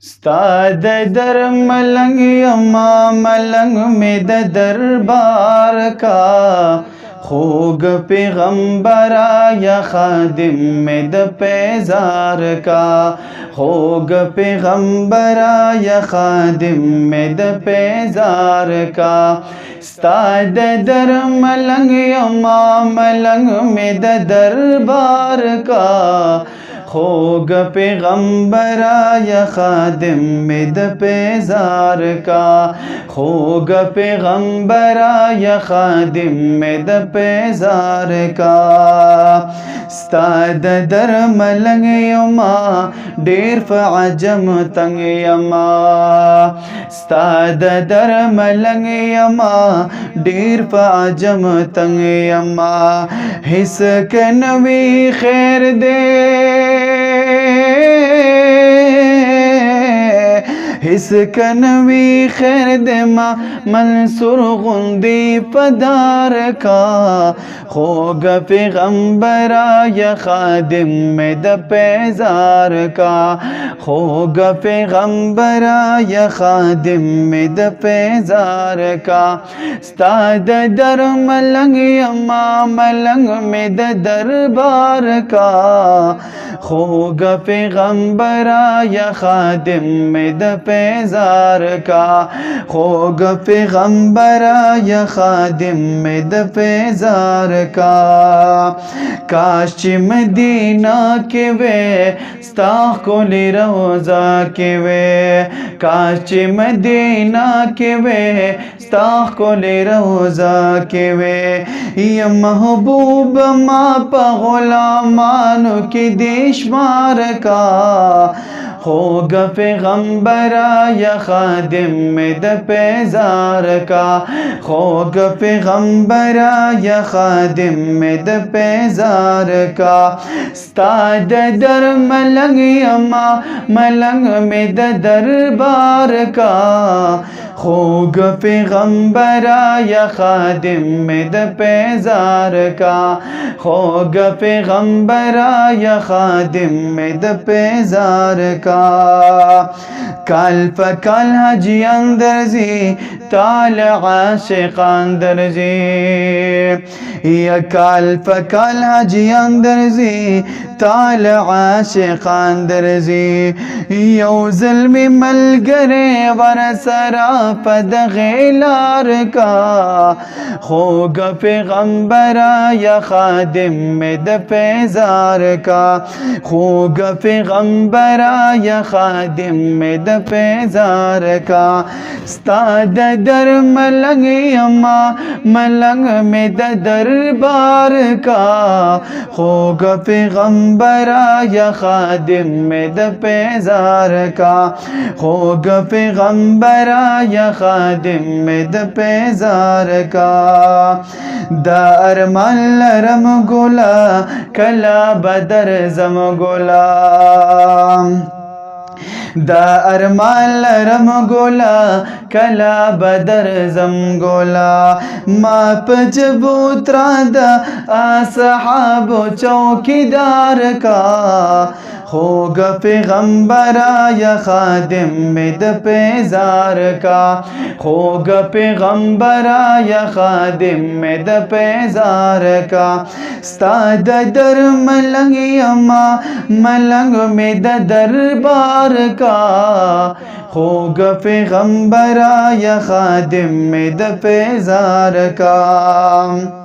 उस्ताद दर मलंग यमा मलंग में द दरबार का खोग पैगंबरा या खादिम में द पैजार का खोग पैगंबरा या खादिम में द पैजार का उस्ताद दर मलंग यमा मलंग में द दरबार का खोग पैगंबरा या खादिम में द पैजार का खोग पैगंबरा या खादिम में द पैजार का उस्ताद दर मलंग यमा डेर फ़अजम तंग यमा उस्ताद दर मलंग यमा डेर फ़अजम तंग यमा हिस के नवी खैर दे हिस कनवी खैर दे मा मंसूर गुंदी पदार का खोग पैगंबरा या खादिम में द पैजार का खोग पैगंबरा या खादिम में द पैजार का उस्ताद दर मलंग यमा मलंग में द दरबार का खोग पैगंबरा या खादिम में द पैजार का खोग पैगंबरा या खादिम में द पैजार का काश मदीना के वे स्ताक़ुल रोज़ा के वे काश मदीना के वे स्ताक़ुल रोज़ा के वे या महबूब मा गुलामानो के देशमार का खोग पैगंबरा या खादिम में द पैजार का खोग पैगंबरा या खादिम में द पैजार का उस्ताद दर मलंग यमा मलंग में द दरबार का खोग पैगंबरा या खादिम में द पैजार का खोग पैगंबरा या खादिम में द पैजार का कल फकल हजी अंदर जी ताल आशिकान दर्जी या कल फकल हजी अंदर जी ताल आशिकान दर्जी यो ज़ल्मी मल गरे वरसरा पद ग़िलार का खोग पैगंबरा या खादिम में द पैजार का खोग पैगंबरा या खादिम में द पैजार का उस्ताद दर मलंग यमा मलंग में द दरबार का खोग पैगंबरा या खादिम में द पैजार का खोग पैगंबरा या खादिम में द पैजार का दार मलरम गोला कला बदर जम गोला दार मलरम गोला कला बदर जम गोला माप जबूतरा दा असहाबो चौकीदार का खोग पैगंबरा या खादिम में द पैजार का खोग पैगंबरा या खादिम में द पैजार का उस्ताद दर मलंग यमा मलंग में द दरबार का खोग पैगंबरा या खादिम में द पैजार का।